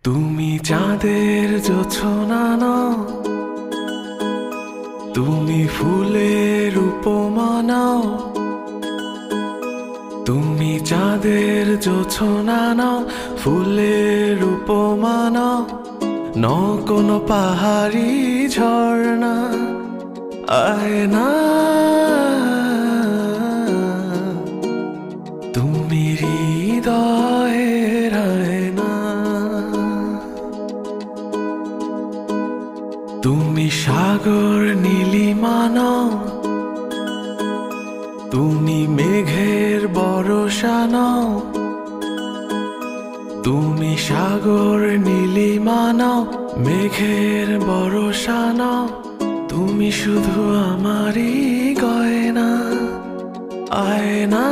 তুমি চাঁদের জোছনা নাও, তুমি ফুলের উপমা নাও। তুমি চাঁদের জোছনা নাও, ফুলের উপমা নাও। ন কোনো পাহাড়ি ঝর্ণা আয়না, তুমি হৃদয়ের আয়না। তুমি সাগর নীলিমা নাও, তুমি মেঘের বর্ষা নাও। তুমি সাগর নীলিমা নাও, মেঘের বর্ষা নাও। তুমি শুধু আমারই গয়না আয়না।